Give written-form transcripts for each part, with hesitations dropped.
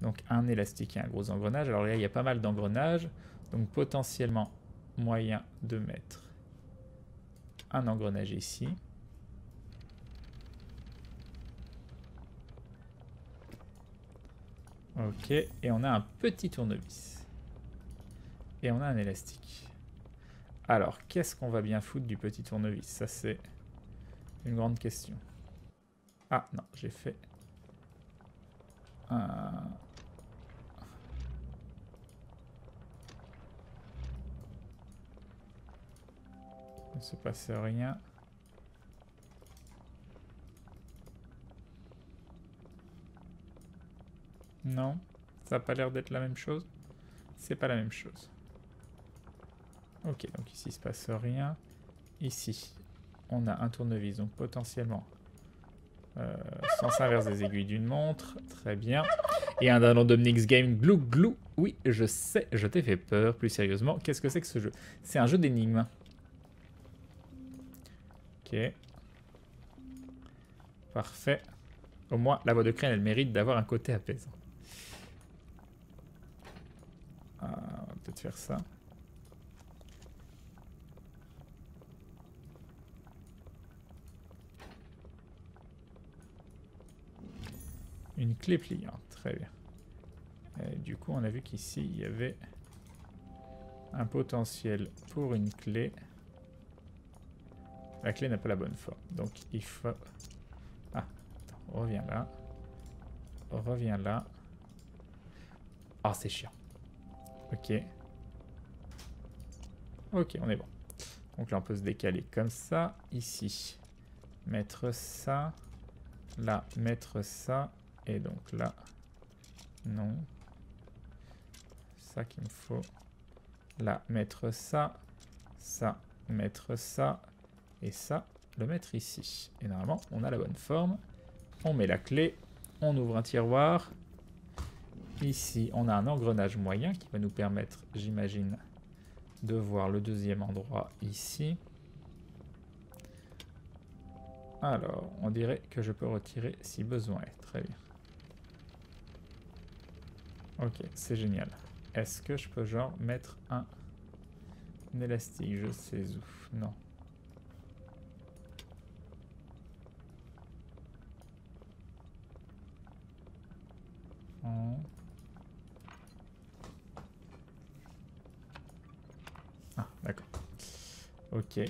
Donc un élastique et un gros engrenage. Alors là, il y a pas mal d'engrenages. Donc potentiellement moyen de mettre un engrenage ici. Ok, et on a un petit tournevis. Et on a un élastique. Alors, qu'est-ce qu'on va bien foutre du petit tournevis? Ça, c'est une grande question. Ah, non, j'ai fait un... Il ne se passe rien. Non, ça n'a pas l'air d'être la même chose. C'est pas la même chose. Ok, donc ici, il se passe rien. Ici, on a un tournevis, donc potentiellement sens inverse des aiguilles d'une montre. Très bien. Et un Randomnix Game Glou Glou. Oui, je sais, je t'ai fait peur. Plus sérieusement, qu'est-ce que c'est que ce jeu? C'est un jeu d'énigmes. Ok. Parfait. Au moins, la voix de Crane, elle mérite d'avoir un côté apaisant. On va peut-être faire ça. Une clé pliante, très bien. Et du coup, on a vu qu'ici, il y avait un potentiel pour une clé. La clé n'a pas la bonne forme. Donc, il faut... Ah, attends, reviens là. Reviens là. Ah, c'est chiant. Ok. Ok, on est bon. Donc là, on peut se décaler comme ça. Ici, mettre ça. Là, mettre ça. Et donc là, non. Ça qu'il me faut. Là, mettre ça. Ça, mettre ça. Et ça, le mettre ici. Et normalement, on a la bonne forme. On met la clé. On ouvre un tiroir. Ici, on a un engrenage moyen qui va nous permettre, j'imagine, de voir le deuxième endroit ici. Alors, on dirait que je peux retirer si besoin est. Très bien. Ok, c'est génial. Est-ce que je peux genre mettre un élastique? Je sais où. Non. Ah, d'accord. Ok.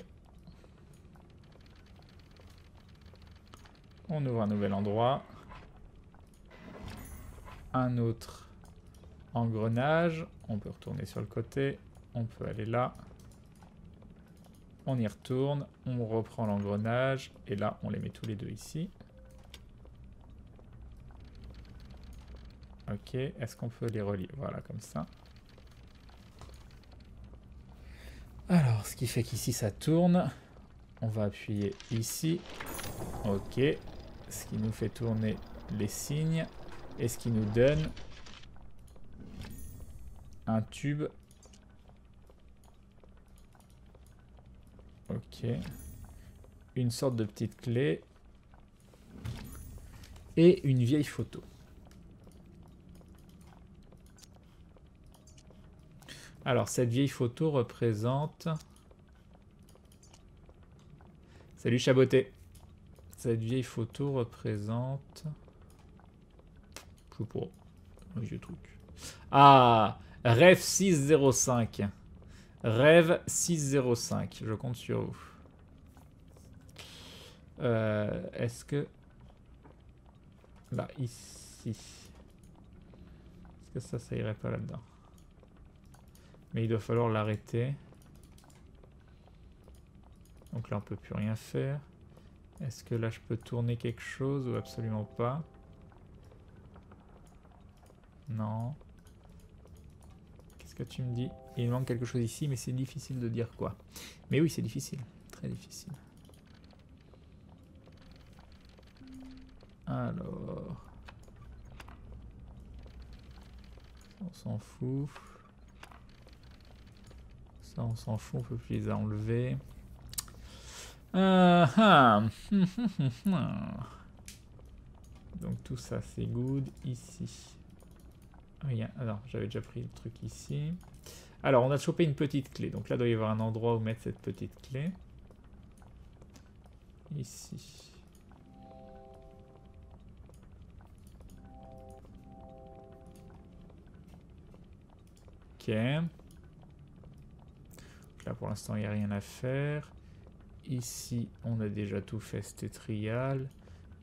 On ouvre un nouvel endroit. Un autre engrenage. On peut retourner sur le côté. On peut aller là. On y retourne. On reprend l'engrenage. Et là, on les met tous les deux ici. Ok. Est-ce qu'on peut les relier? Voilà, comme ça. Alors, ce qui fait qu'ici, ça tourne. On va appuyer ici. Ok. Ce qui nous fait tourner les signes. Et ce qui nous donne un tube. Ok. Une sorte de petite clé. Et une vieille photo. Alors, cette vieille photo représente... Salut Chaboté. Cette vieille photo représente... Je sais pas. Un vieux truc. Ah, Rêve 605. Rêve 605. Je compte sur vous. Est-ce que... Là, ici. Est-ce que ça irait pas là-dedans? Mais il doit falloir l'arrêter. Donc là, on peut plus rien faire. Est-ce que là, je peux tourner quelque chose ou absolument pas? Non. Qu'est-ce que tu me dis? Il manque quelque chose ici, mais c'est difficile de dire quoi. Mais oui, c'est difficile. Très difficile. Alors... On s'en fout. Ça, on s'en fout. On peut plus les enlever. Donc tout ça, c'est good. Ici. Rien. Alors, j'avais déjà pris le truc ici. Alors, on a chopé une petite clé. Donc là, il doit y avoir un endroit où mettre cette petite clé. Ici. Ok. Donc là, pour l'instant, il n'y a rien à faire. Ici, on a déjà tout fait, c'était trial.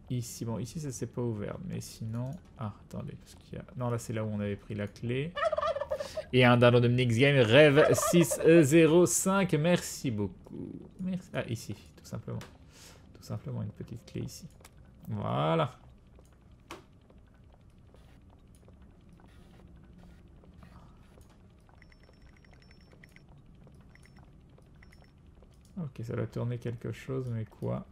Ici, bon, ici, ça s'est pas ouvert. Mais sinon... Ah, attendez, parce qu'il y a... Non, là, c'est là où on avait pris la clé. Et un download de Mix Game, Rêve 605. Merci beaucoup. Merci. Ah, ici, tout simplement. Tout simplement, une petite clé ici. Voilà. Ok, ça doit tourner quelque chose, mais quoi?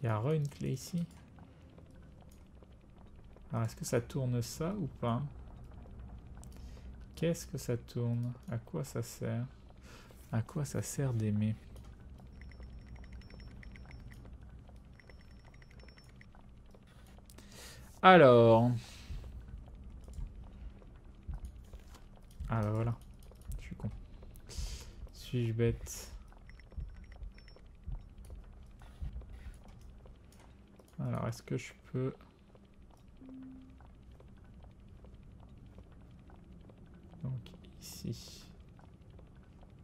Il y a une clé ici. Alors, est-ce que ça tourne ça ou pas? Qu'est-ce que ça tourne? À quoi ça sert? À quoi ça sert d'aimer? Alors... Ah bah voilà. Je suis con. Suis-je bête? Alors, est-ce que je peux... Donc, ici.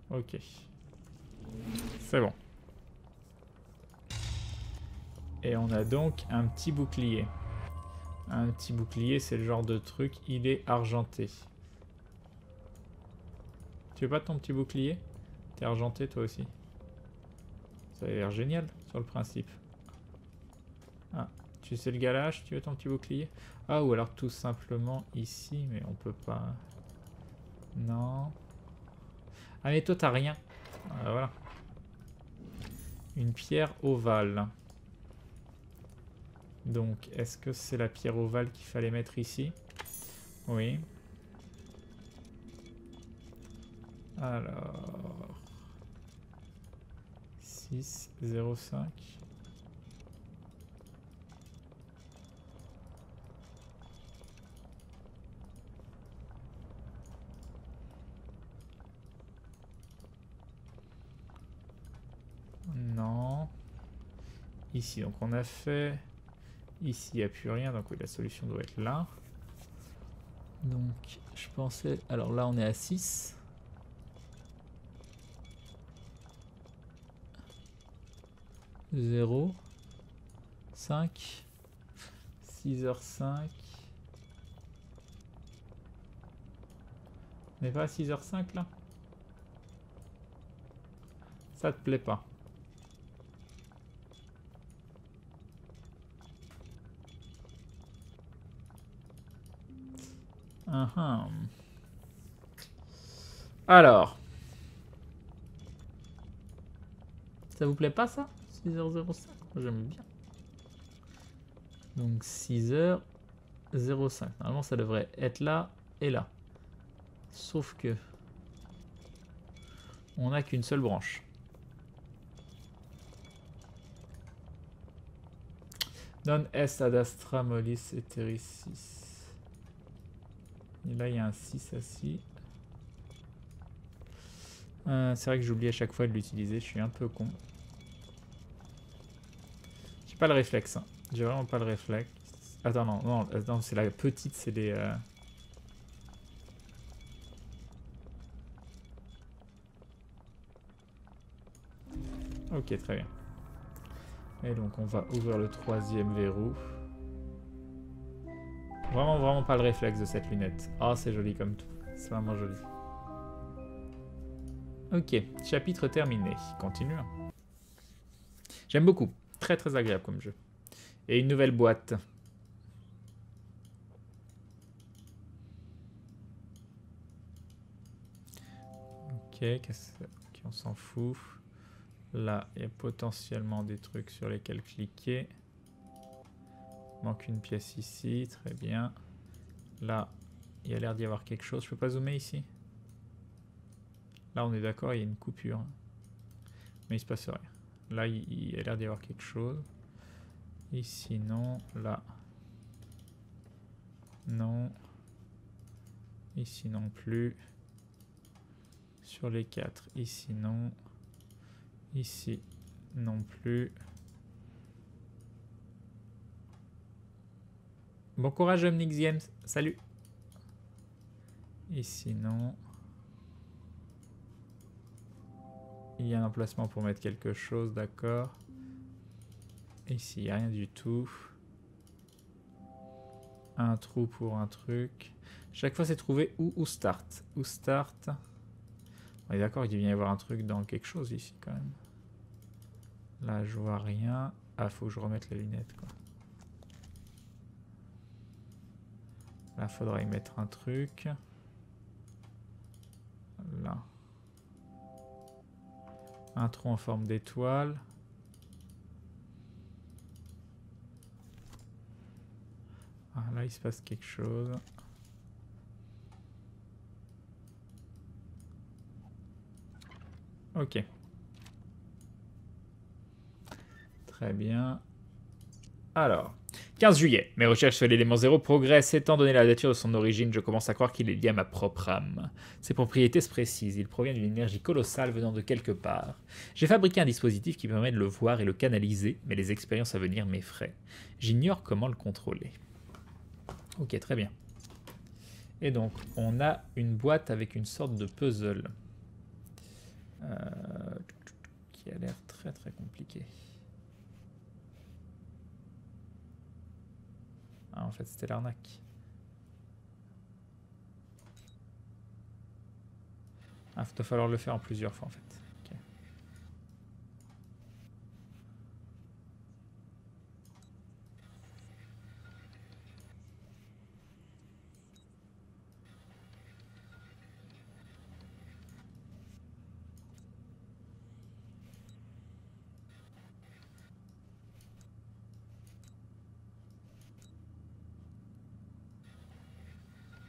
Ok. C'est bon. Et on a donc un petit bouclier. Un petit bouclier, c'est le genre de truc, il est argenté. Tu veux pas ton petit bouclier? T'es argenté toi aussi. Ça a l'air génial sur le principe. Ah, tu sais le galage, tu veux ton petit bouclier? Ah, ou alors tout simplement ici, mais on peut pas... Non. Ah, mais toi t'as rien. Ah, voilà. Une pierre ovale. Donc, est-ce que c'est la pierre ovale qu'il fallait mettre ici? Oui. Alors... 6, 0, 5. Non. Ici, donc on a fait... Ici, il n'y a plus rien, donc oui, la solution doit être là. Donc, je pensais... Alors là, on est à 6. 0. 5. 6h05. On n'est pas à 6h05 là? Ça te plaît pas? Alors. Ça vous plaît pas ça? 6h05? Moi j'aime bien. Donc 6h05. Normalement ça devrait être là et là. Sauf que... on n'a qu'une seule branche. Non est ad astra mollis eteris 6. Et là il y a un 6 assis. C'est vrai que j'oublie à chaque fois de l'utiliser, je suis un peu con. J'ai pas le réflexe, hein. J'ai vraiment pas le réflexe. Attends, non, c'est la petite, c'est les... Ok, très bien. Et donc on va ouvrir le 3e verrou. Vraiment pas le réflexe de cette lunette. Ah, c'est joli comme tout. C'est vraiment joli. Ok, chapitre terminé. Continuons. J'aime beaucoup. Très agréable comme jeu. Et une nouvelle boîte. Ok, on s'en fout. Là, il y a potentiellement des trucs sur lesquels cliquer. Manque une pièce ici, très bien. Là, il y a l'air d'y avoir quelque chose. Je peux pas zoomer ici? Là, on est d'accord, il y a une coupure. Mais il se passe rien. Là, il y a l'air d'y avoir quelque chose. Ici, non. Là. Non. Ici, non plus. Sur les 4. Ici, non. Ici, non plus. Bon courage, Omnix Games. Salut. Ici, non. Il y a un emplacement pour mettre quelque chose, d'accord. Ici, il n'y a rien du tout. Un trou pour un truc. Chaque fois, c'est trouver où start. Où start. On est d'accord, il devait y avoir un truc dans quelque chose ici, quand même. Là, je vois rien. Ah, faut que je remette les lunettes, quoi. Là, faudra y mettre un truc. Là. Un trou en forme d'étoile. Ah, là, il se passe quelque chose. Ok. Très bien. Alors, 15 juillet. Mes recherches sur l'élément 0 progressent. Étant donné la nature de son origine, je commence à croire qu'il est lié à ma propre âme. Ses propriétés se précisent. Il provient d'une énergie colossale venant de quelque part. J'ai fabriqué un dispositif qui permet de le voir et le canaliser, mais les expériences à venir m'effraient. J'ignore comment le contrôler. Ok, très bien. Et donc, on a une boîte avec une sorte de puzzle. Qui a l'air très très compliqué. Ah, en fait, c'était l'arnaque. Ah, il va falloir le faire en plusieurs fois, en fait. Okay.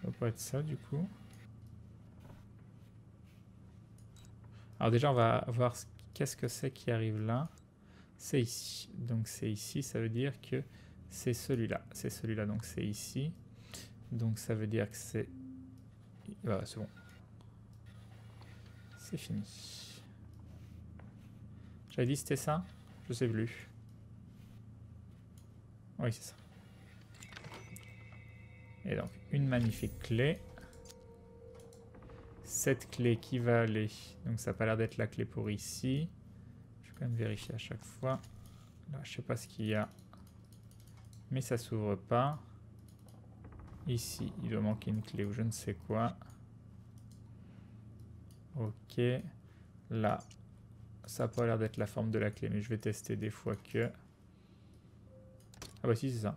Ça va pas être ça, du coup. Alors déjà, on va voir qu'est-ce que c'est qui arrive là. C'est ici. Donc c'est ici, ça veut dire que c'est celui-là. C'est celui-là, donc c'est ici. Donc ça veut dire que c'est... Voilà, c'est bon. C'est fini. J'avais dit c'était ça? Je sais plus. Oui, c'est ça. Et donc, une magnifique clé. Cette clé qui va aller... Donc ça n'a pas l'air d'être la clé pour ici. Je vais quand même vérifier à chaque fois. Là, je sais pas ce qu'il y a. Mais ça s'ouvre pas. Ici, il doit manquer une clé ou je ne sais quoi. Ok. Là, ça n'a pas l'air d'être la forme de la clé, mais je vais tester des fois que... Ah bah si, c'est ça.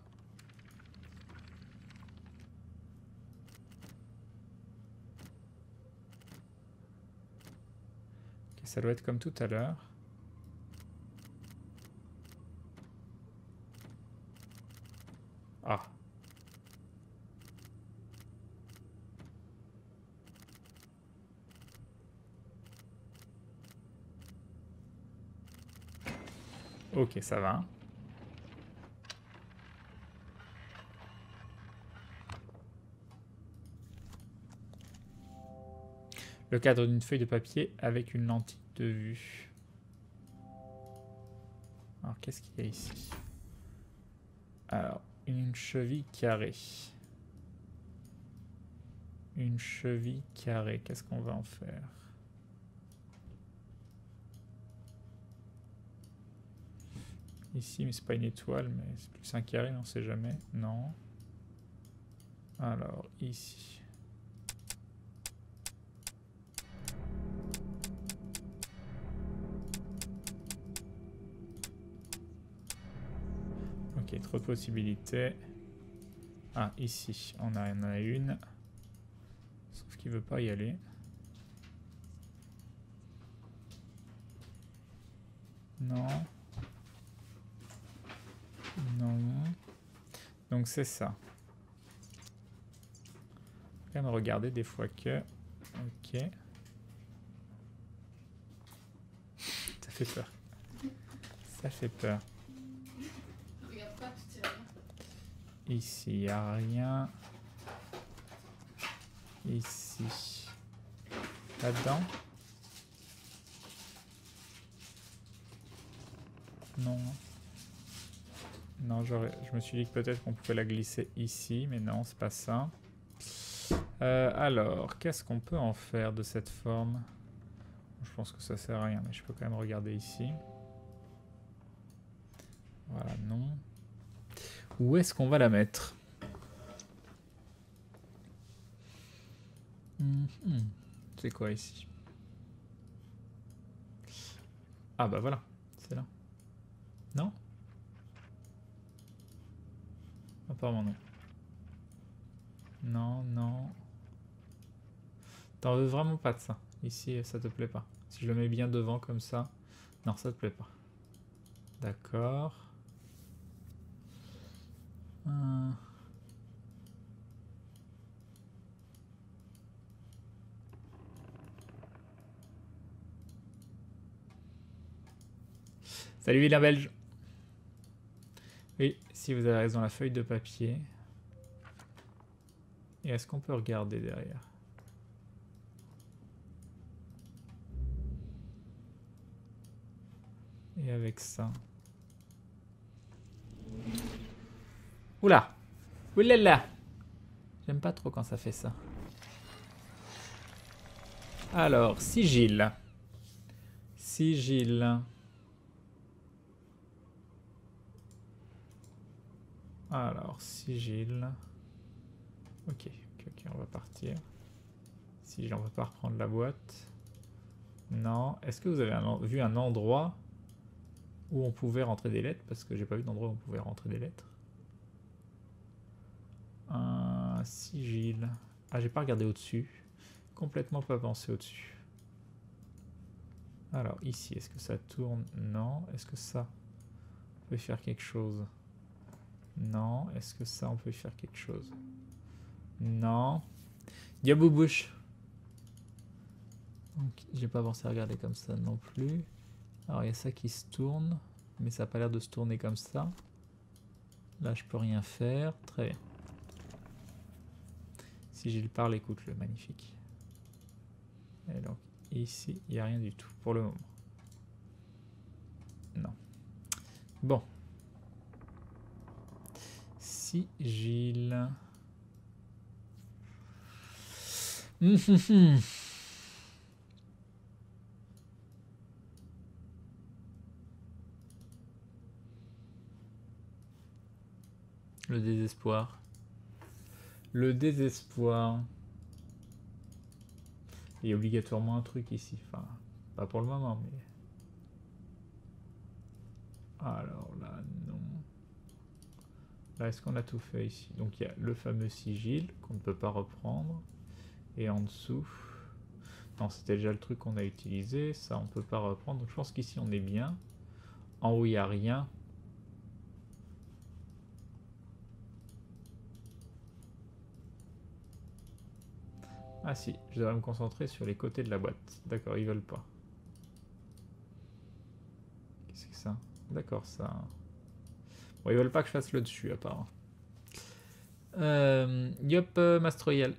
Ok, ça doit être comme tout à l'heure. Ah. Ok, ça va. Le cadre d'une feuille de papier avec une lentille de vue. Alors, qu'est-ce qu'il y a ici? Alors, une cheville carrée. Une cheville carrée. Qu'est-ce qu'on va en faire? Ici, mais c'est pas une étoile, mais c'est plus un carré, on sait jamais. Non. Alors, ici. Ok, trop de possibilités. Ah, ici, on en a une. Sauf qu'il veut pas y aller. Non. Non. Donc c'est ça. Quand même regarder des fois que... Ok. Ça fait peur. Ça fait peur. Regarde pas, tu sais rien. Ici, il n'y a rien. Ici. Là-dedans. Non. Non, je me suis dit que peut-être qu'on pouvait la glisser ici, mais non, c'est pas ça. Alors, qu'est-ce qu'on peut en faire de cette forme? Je pense que ça sert à rien, mais je peux quand même regarder ici. Voilà, non. Où est-ce qu'on va la mettre? C'est quoi ici? Ah bah voilà, c'est là. Non? Apparemment non. Non, non. T'en veux vraiment pas de ça. Ici, ça te plaît pas. Si je le mets bien devant comme ça. Non, ça te plaît pas. D'accord. Salut Vilain Belge. Oui, si vous avez raison, la feuille de papier. Et est-ce qu'on peut regarder derrière? Et avec ça. Oula! Oulala! J'aime pas trop quand ça fait ça. Alors, sigil. Sigil. Alors, sigil. Ok, on va partir. Sigil, on va pas reprendre la boîte. Non. Est-ce que vous avez vu un endroit où on pouvait rentrer des lettres? Parce que j'ai pas vu d'endroit où on pouvait rentrer des lettres. Un sigil. Ah, j'ai pas regardé au-dessus. Complètement pas pensé au-dessus. Alors, ici, est-ce que ça tourne? Non. Est-ce que ça, on peut faire quelque chose? Non. Est-ce que ça, on peut faire quelque chose? Non. Diaboubouche. Donc, j'ai pas pensé à regarder comme ça non plus. Alors, il y a ça qui se tourne. Mais ça n'a pas l'air de se tourner comme ça. Là, je peux rien faire. Très bien. Si j'y parle, écoute-le. Magnifique. Et donc, ici, il n'y a rien du tout. Pour le moment. Non. Bon. Sigil. Le désespoir. Le désespoir. Il y a obligatoirement un truc ici. Enfin, pas pour le moment, mais... Alors là, non. Là, est-ce qu'on a tout fait ici? Donc il y a le fameux sigil qu'on ne peut pas reprendre. Et en dessous... Non, c'était déjà le truc qu'on a utilisé. Ça, on ne peut pas reprendre. Donc je pense qu'ici, on est bien. En haut, il n'y a rien. Ah si, je devrais me concentrer sur les côtés de la boîte. D'accord, ils veulent pas. Qu'est-ce que c'est ça? D'accord, ça... Bon, ils veulent pas que je fasse le dessus, apparemment. Yop, Mastroyal.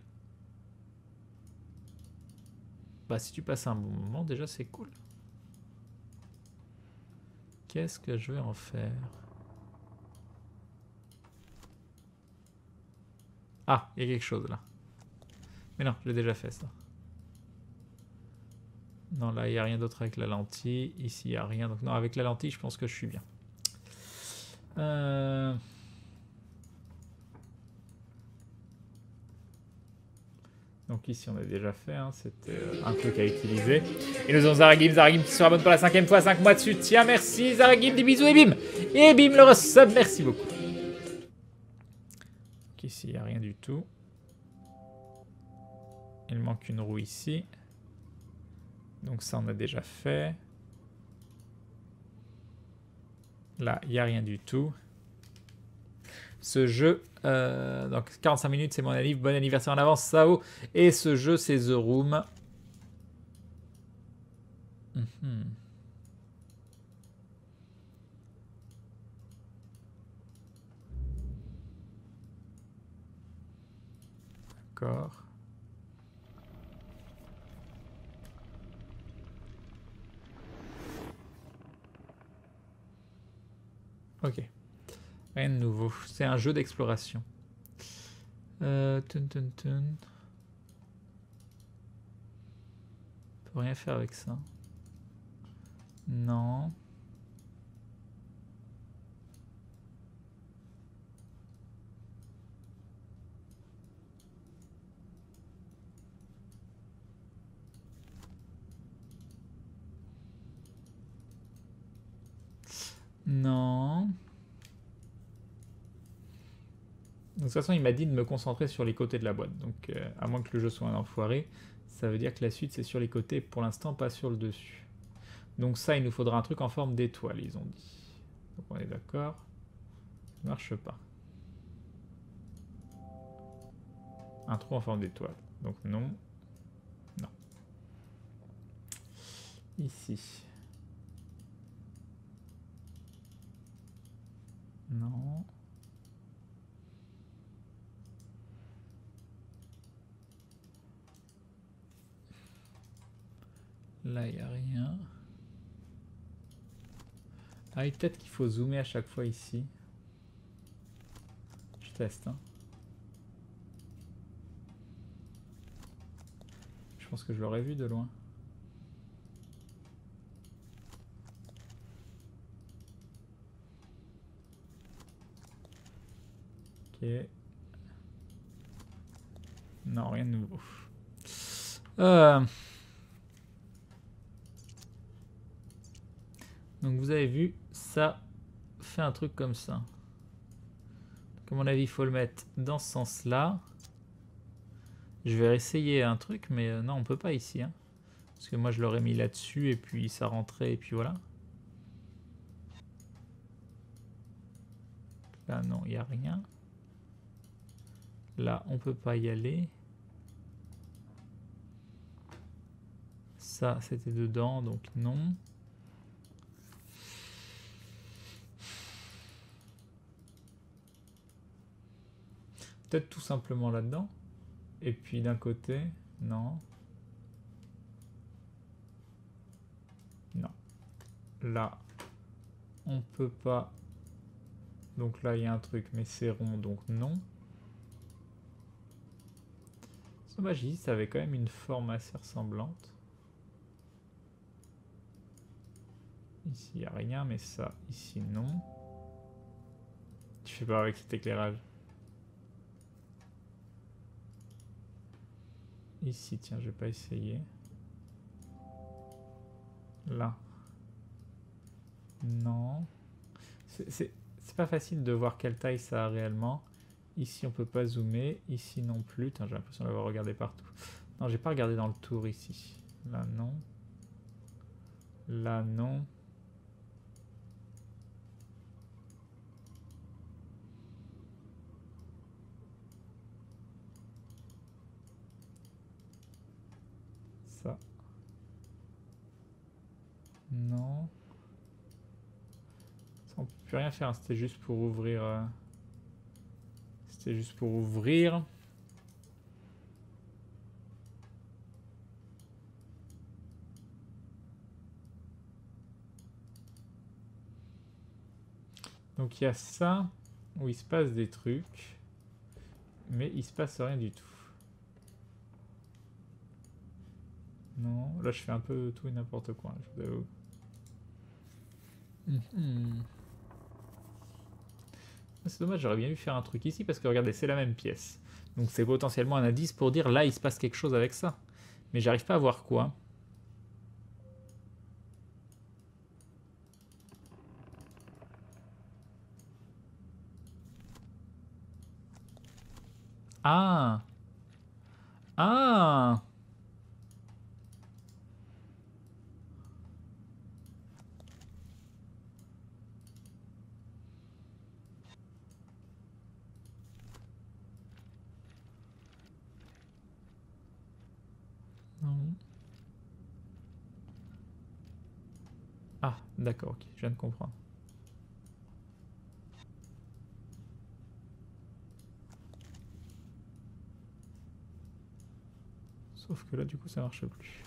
Bah, si tu passes un bon moment, déjà, c'est cool. Qu'est-ce que je vais en faire? Ah, il y a quelque chose, là. Mais non, j'ai déjà fait ça. Non, là, il n'y a rien d'autre avec la lentille. Ici, il n'y a rien. Donc non, avec la lentille, je pense que je suis bien. Donc ici, on a déjà fait. Hein. C'était un truc à utiliser. Et nous avons Zaragim. Zaragim qui se rabonne pour la 5e fois. 5 mois dessus. Tiens, merci Zaragim. Des bisous et bim. Et bim, le resub. Merci beaucoup. Donc ici, il n'y a rien du tout. Il manque une roue ici. Donc ça, on a déjà fait. Là, il n'y a rien du tout. Ce jeu, donc 45 minutes, c'est mon anniv. Bon anniversaire en avance, Sao. Et ce jeu, c'est The Room. D'accord. Ok. Rien de nouveau. C'est un jeu d'exploration. Tun. On peut rien faire avec ça. Non. Non. De toute façon, il m'a dit de me concentrer sur les côtés de la boîte. Donc, à moins que le jeu soit un enfoiré, ça veut dire que la suite, c'est sur les côtés, pour l'instant, pas sur le dessus. Donc ça, il nous faudra un truc en forme d'étoile, ils ont dit. Donc on est d'accord. Ça marche pas. Un trou en forme d'étoile. Donc non. Non. Ici. Non. Là, il n'y a rien. Ah, et peut-être qu'il faut zoomer à chaque fois ici. Je teste. Hein. Je pense que je l'aurais vu de loin. Ok. Non, rien de nouveau. Donc vous avez vu, ça fait un truc comme ça. Donc à mon avis, il faut le mettre dans ce sens-là. Je vais essayer un truc, mais non, on peut pas ici. Hein. Parce que moi, je l'aurais mis là-dessus, et puis ça rentrait, et puis voilà. Là, non, il n'y a rien. Là, on peut pas y aller. Ça, c'était dedans, donc non. Peut-être tout simplement là-dedans. Et puis d'un côté, non. Non. Là, on peut pas. Donc là, il y a un truc, mais c'est rond, donc non. C'est dommage, ici, ça avait quand même une forme assez ressemblante. Ici, il n'y a rien, mais ça, ici, non. Tu fais pas avec cet éclairage. Ici, tiens, je vais pas essayer. Là. Non. C'est pas facile de voir quelle taille ça a réellement. Ici, on peut pas zoomer. Ici non plus. J'ai l'impression d'avoir regardé partout. Non, j'ai pas regardé dans le tour ici. Là, non. Là, non. Ça. Non. Ça, on peut plus rien faire. C'était juste pour ouvrir. C'était juste pour ouvrir. Donc il y a ça où il se passe des trucs, mais il se passe rien du tout. Non, là je fais un peu tout et n'importe quoi, je vous avoue. C'est dommage, j'aurais bien vu faire un truc ici parce que regardez, c'est la même pièce. Donc c'est potentiellement un indice pour dire là il se passe quelque chose avec ça. Mais j'arrive pas à voir quoi. Ah! Ah! Ah, d'accord, ok, je viens de comprendre. Sauf que là, du coup, ça marche plus.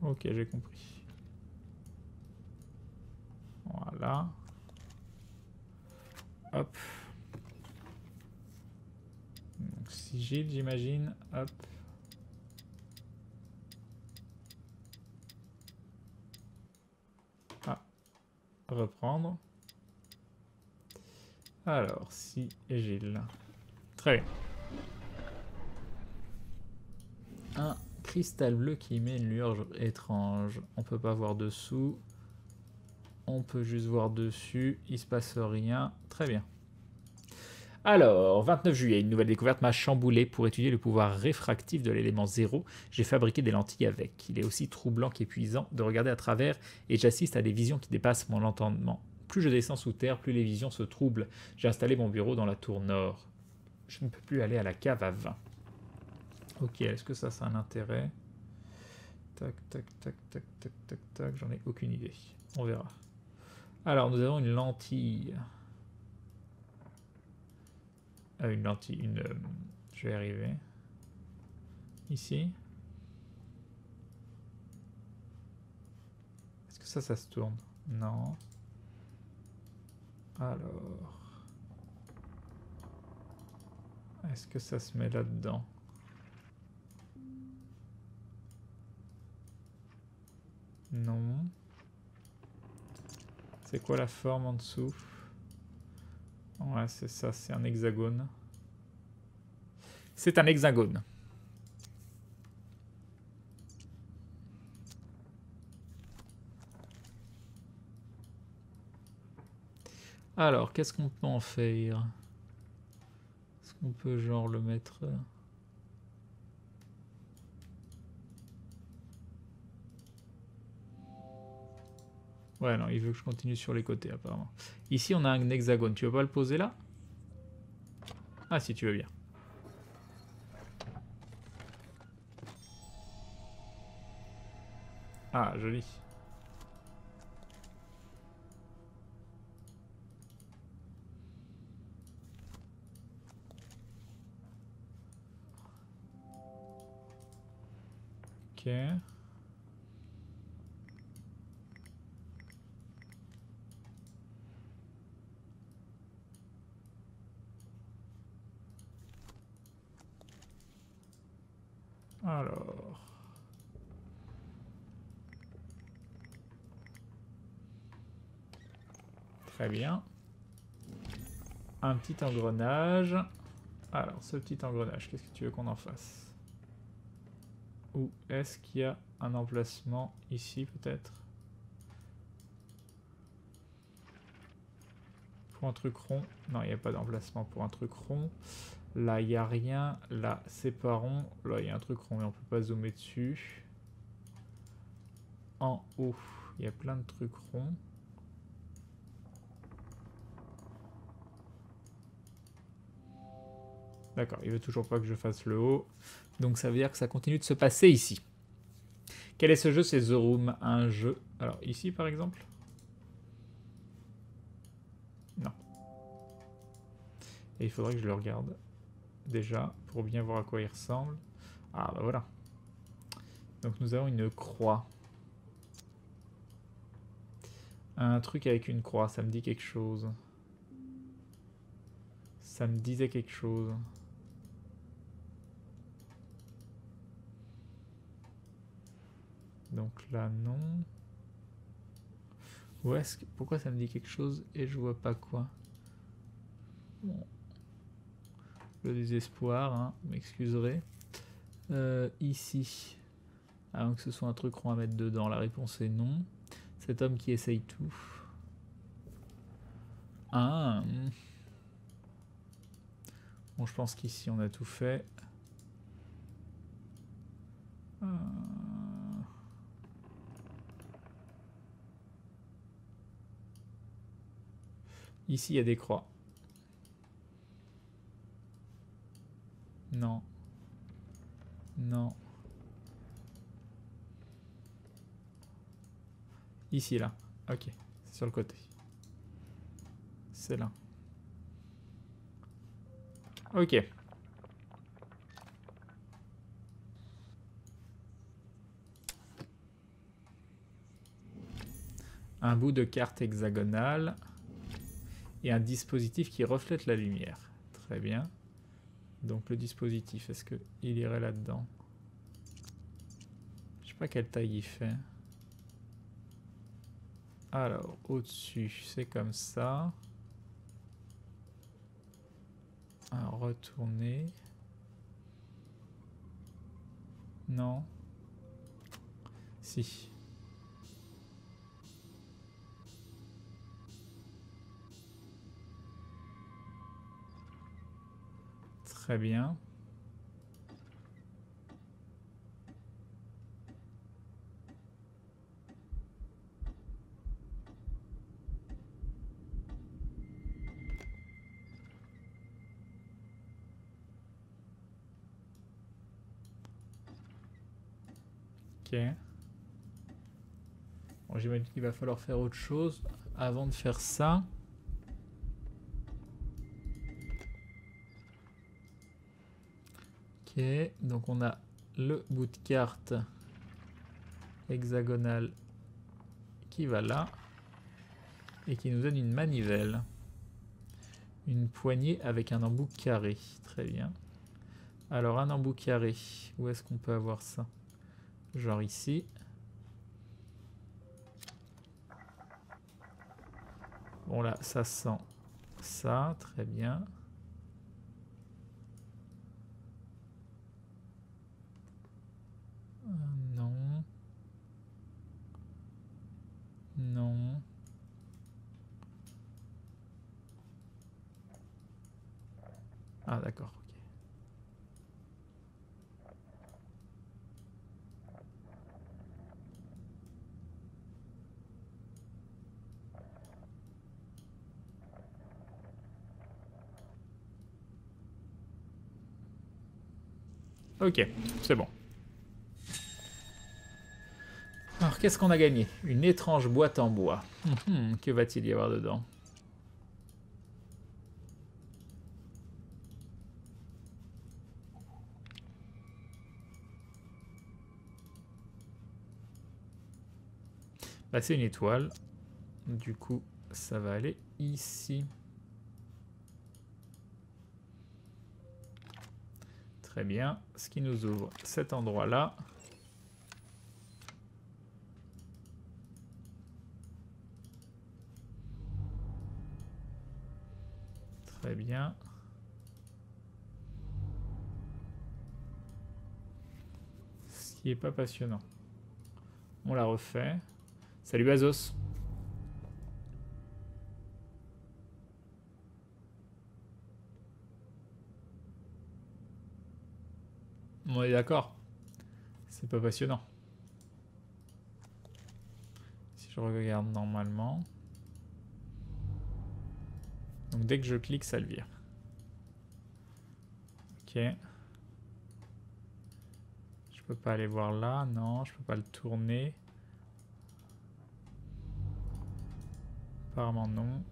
Ok, j'ai compris. Voilà. Hop. Donc, sigil, j'imagine. Hop. Ah, reprendre. Alors, si et Gilles. Très bien. Un cristal bleu qui émet une lueur étrange. On peut pas voir dessous. On peut juste voir dessus. Il se passe rien. Très bien. Alors, 29 juillet, une nouvelle découverte m'a chamboulé pour étudier le pouvoir réfractif de l'élément zéro. J'ai fabriqué des lentilles avec. Il est aussi troublant qu'épuisant de regarder à travers et j'assiste à des visions qui dépassent mon entendement. Plus je descends sous terre, plus les visions se troublent. J'ai installé mon bureau dans la tour nord. Je ne peux plus aller à la cave à vin. Ok, est-ce que ça a un intérêt? Tac, tac, tac, tac, tac, tac, tac, j'en ai aucune idée. On verra. Alors, nous avons une lentille. Une lentille, je vais arriver. Ici. Est-ce que ça se tourne? Non. Alors. Est-ce que ça se met là-dedans? Non. C'est quoi la forme en dessous? Ouais, c'est ça, c'est un hexagone. C'est un hexagone. Alors, qu'est-ce qu'on peut en faire? Est-ce qu'on peut genre le mettre... Ouais, non, il veut que je continue sur les côtés, apparemment. Ici, on a un hexagone. Tu veux pas le poser là? Ah, si tu veux bien. Ah, joli. Ok. Alors... Très bien. Un petit engrenage. Alors, ce petit engrenage, qu'est-ce que tu veux qu'on en fasse? Ou est-ce qu'il y a un emplacement ici, peut-être? Pour un truc rond? Non, il n'y a pas d'emplacement pour un truc rond. Là, il n'y a rien. Là, c'est pas rond. Là, il y a un truc rond, mais on peut pas zoomer dessus. En haut, il y a plein de trucs ronds. D'accord, il veut toujours pas que je fasse le haut. Donc ça veut dire que ça continue de se passer ici. Quel est ce jeu? C'est The Room, un jeu. Alors ici par exemple? Non. Et il faudrait que je le regarde déjà pour bien voir à quoi il ressemble. Ah bah voilà. Donc nous avons une croix. Un truc avec une croix, ça me dit quelque chose. Ça me disait quelque chose. Donc là, non. Où est-ce que... Pourquoi ça me dit quelque chose et je vois pas quoi? Bon. Le désespoir, hein, vous m'excuserez. Ici. Avant que ce soit un truc rond à mettre dedans, la réponse est non. Cet homme qui essaye tout. Ah. Bon, je pense qu'ici on a tout fait. Ici, il y a des croix. Non. Non. Ici, là. Ok. C'est sur le côté. C'est là. Ok. Un bout de carte hexagonale. Et un dispositif qui reflète la lumière. Très bien. Donc le dispositif, est-ce qu'il irait là-dedans? Je sais pas quelle taille il fait. Alors, au-dessus, c'est comme ça. Alors, retourner. Non. Si. Très bien. Ok. Bon, j'imagine qu'il va falloir faire autre chose avant de faire ça. Ok, donc on a le bout de carte hexagonal qui va là et qui nous donne une manivelle. Une poignée avec un embout carré. Très bien. Alors un embout carré, où est-ce qu'on peut avoir ça? Genre ici. Bon là, ça sent ça, très bien. Non. Non. Ah d'accord, ok. Ok, c'est bon. Alors qu'est-ce qu'on a gagné? Une étrange boîte en bois. Que va-t-il y avoir dedans? Bah, c'est une étoile. Du coup, ça va aller ici. Très bien. Ce qui nous ouvre cet endroit-là. Très bien. Ce qui n'est pas passionnant. On la refait. Salut Bazos. On est d'accord. C'est pas passionnant. Si je regarde normalement. Donc dès que je clique, ça le vire. Ok. Je peux pas aller voir là. Non, je peux pas le tourner. Apparemment non.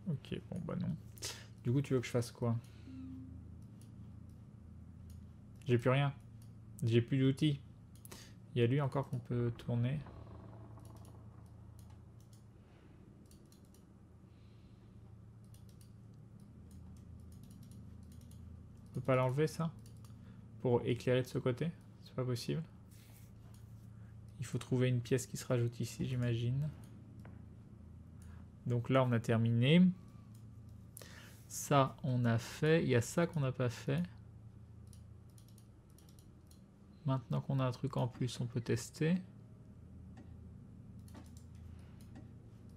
Ok, bon bah non. Du coup, tu veux que je fasse quoi? J'ai plus rien. J'ai plus d'outils. Il y a lui encore qu'on peut tourner. On peut pas l'enlever ça? Pour éclairer de ce côté? C'est pas possible. Il faut trouver une pièce qui se rajoute ici, j'imagine. Donc là, on a terminé. Ça, on a fait. Il y a ça qu'on n'a pas fait. Maintenant qu'on a un truc en plus, on peut tester.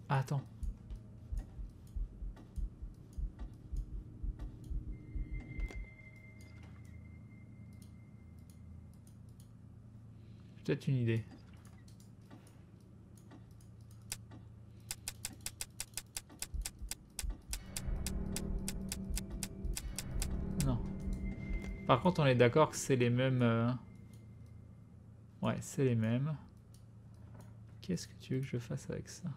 Ah, attends. Peut-être une idée. Par contre, on est d'accord que c'est les mêmes... Ouais, c'est les mêmes. Qu'est-ce que tu veux que je fasse avec ça?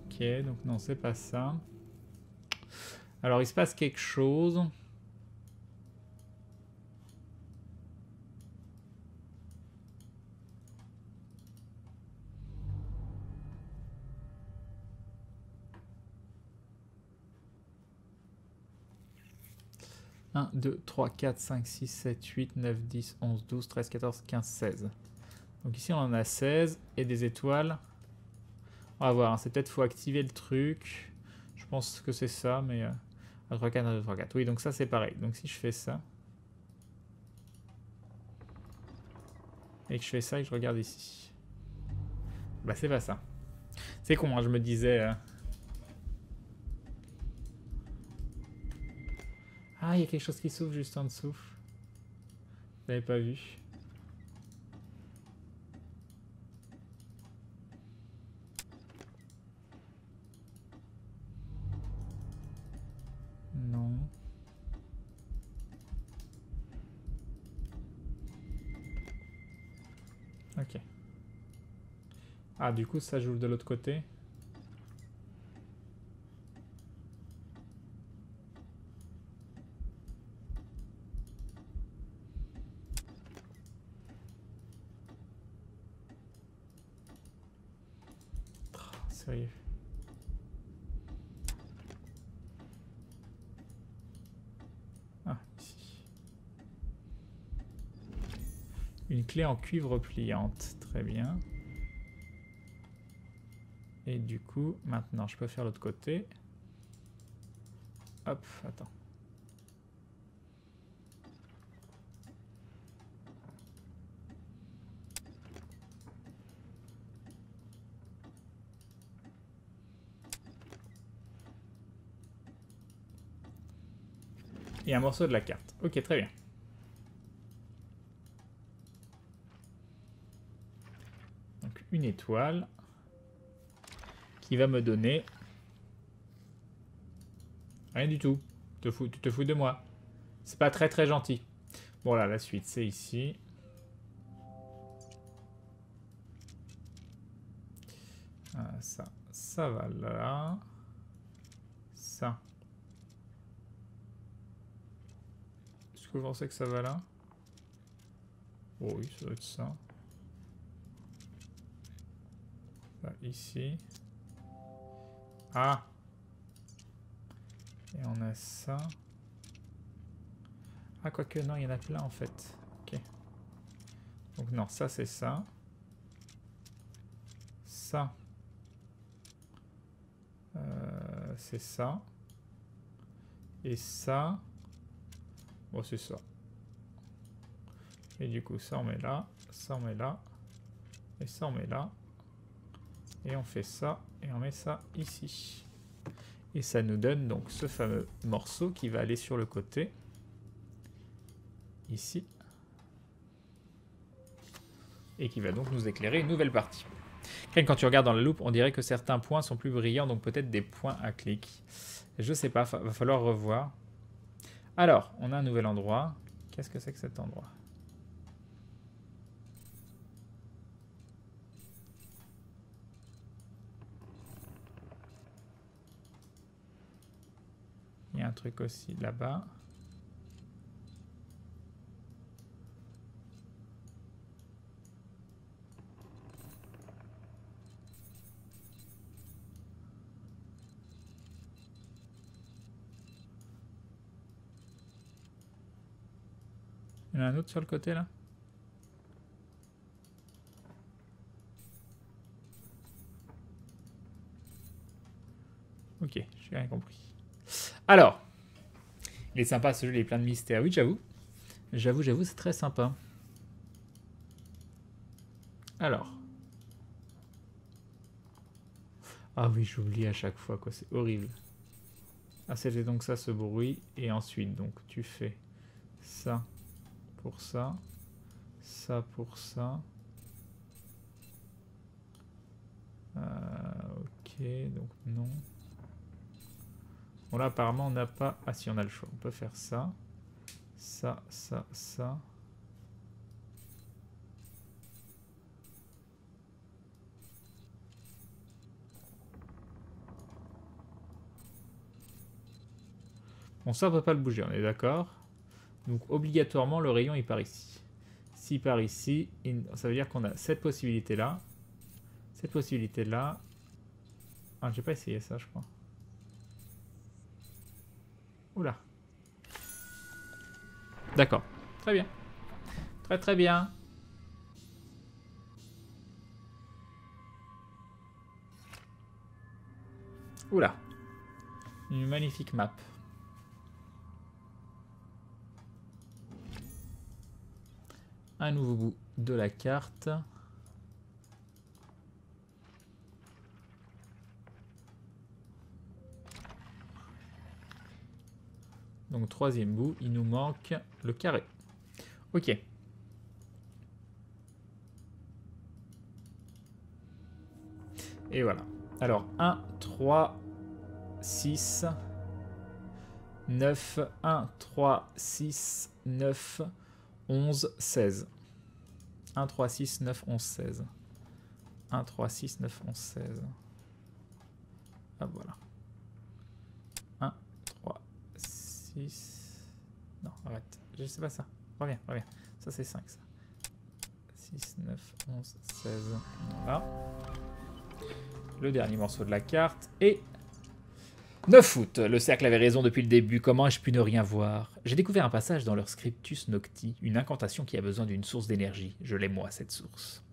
Ok, donc non, c'est pas ça. Alors, il se passe quelque chose. Un, 2, 3, 4, 5, 6, 7, 8, 9, 10, 11, 12, 13, 14, 15, 16. Donc ici, on en a 16 et des étoiles. On va voir, hein, c'est peut-être faut activer le truc. Je pense que c'est ça, mais... 1, 3, 4, 1, 2, 3, 4. Oui, donc ça, c'est pareil. Donc si je fais ça... Et que je fais ça et que je regarde ici. Bah, c'est pas ça. C'est con, hein, je me disais... Ah, il y a quelque chose qui s'ouvre juste en dessous. Vous n'avez pas vu. Non. Ok. Ah, du coup, ça j'ouvre de l'autre côté. Oh, sérieux. Ah, ici. Une clé en cuivre pliante. Très bien. Et du coup, maintenant, je peux faire l'autre côté. Hop, attends. Et un morceau de la carte. Ok, très bien. Donc, une étoile qui va me donner... Rien du tout. Tu te fous de moi. C'est pas très très gentil. Bon là, la suite, c'est ici. Ça va là. Ça. Est-ce que vous pensez que ça va là? Oh oui, ça doit être ça. Ça, ici. Ah! Et on a ça. Ah, quoique, non, il y en a plein en fait. Ok. Donc non, ça c'est ça. Ça. C'est ça. Et ça. Bon, c'est ça. Et du coup, ça on met là. Ça on met là. Et ça on met là. Et on fait ça. Et on met ça ici. Et ça nous donne donc ce fameux morceau qui va aller sur le côté. Ici. Et qui va donc nous éclairer une nouvelle partie. Quand tu regardes dans la loupe, on dirait que certains points sont plus brillants, donc peut-être des points à clic. Je sais pas, va falloir revoir. Alors, on a un nouvel endroit. Qu'est-ce que c'est que cet endroit? Il y a un truc aussi là-bas. Il y en a un autre sur le côté là? Ok, j'ai rien compris. Alors, il est sympa ce jeu, il est plein de mystères. Oui, j'avoue. J'avoue, c'est très sympa. Alors. Ah oui, j'oublie à chaque fois, quoi, c'est horrible. Ah, c'était donc ça, ce bruit. Et ensuite, donc, tu fais Ça pour ça. Ça pour ça. Ok, donc non. Bon là apparemment on n'a pas... Ah si, on a le choix. On peut faire ça. Ça, ça, ça. Bon, ça on peut pas le bouger, on est d'accord. Donc obligatoirement le rayon il part ici. S'il part ici, ça veut dire qu'on a cette possibilité là. Cette possibilité là. Ah, j'ai pas essayé ça, je crois. Oula. D'accord. Très bien. Très très bien. Oula. Une magnifique map. Un nouveau bout de la carte. Donc troisième bout, il nous manque le carré. Ok. Et voilà. Alors 1, 3, 6, 9, 1, 3, 6, 9, 11, 16. 1, 3, 6, 9, 11, 16. 1, 3, 6, 9, 11, 16. Ah voilà. 1, 3, 6... Non, arrête. Je sais pas ça. Reviens, reviens. Ça c'est 5 ça. 6, 9, 11, 16. Voilà. Le dernier morceau de la carte. Et 9 août. Le cercle avait raison depuis le début. Comment ai-je pu ne rien voir? J'ai découvert un passage dans leur Scriptus Nocti, une incantation qui a besoin d'une source d'énergie. Je l'ai moi, cette source.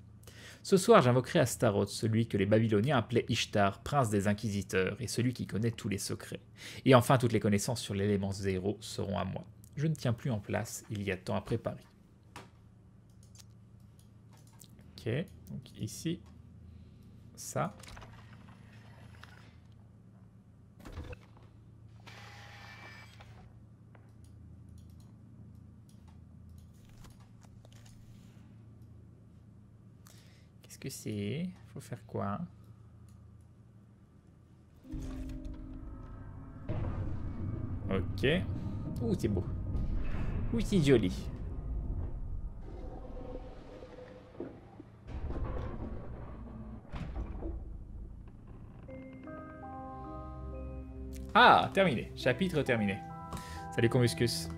Ce soir, j'invoquerai Astaroth, celui que les Babyloniens appelaient Ishtar, prince des inquisiteurs, et celui qui connaît tous les secrets. Et enfin, toutes les connaissances sur l'élément zéro seront à moi. Je ne tiens plus en place, il y a tant à préparer. Ok, donc ici, ça. Qu'est-ce que c'est? Faut faire quoi? Ok. Ouh, c'est beau. Ouh, c'est joli. Ah, terminé. Chapitre terminé. Salut Combuscus.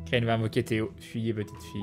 Crane va invoquer Théo. Fuyez, petite fille.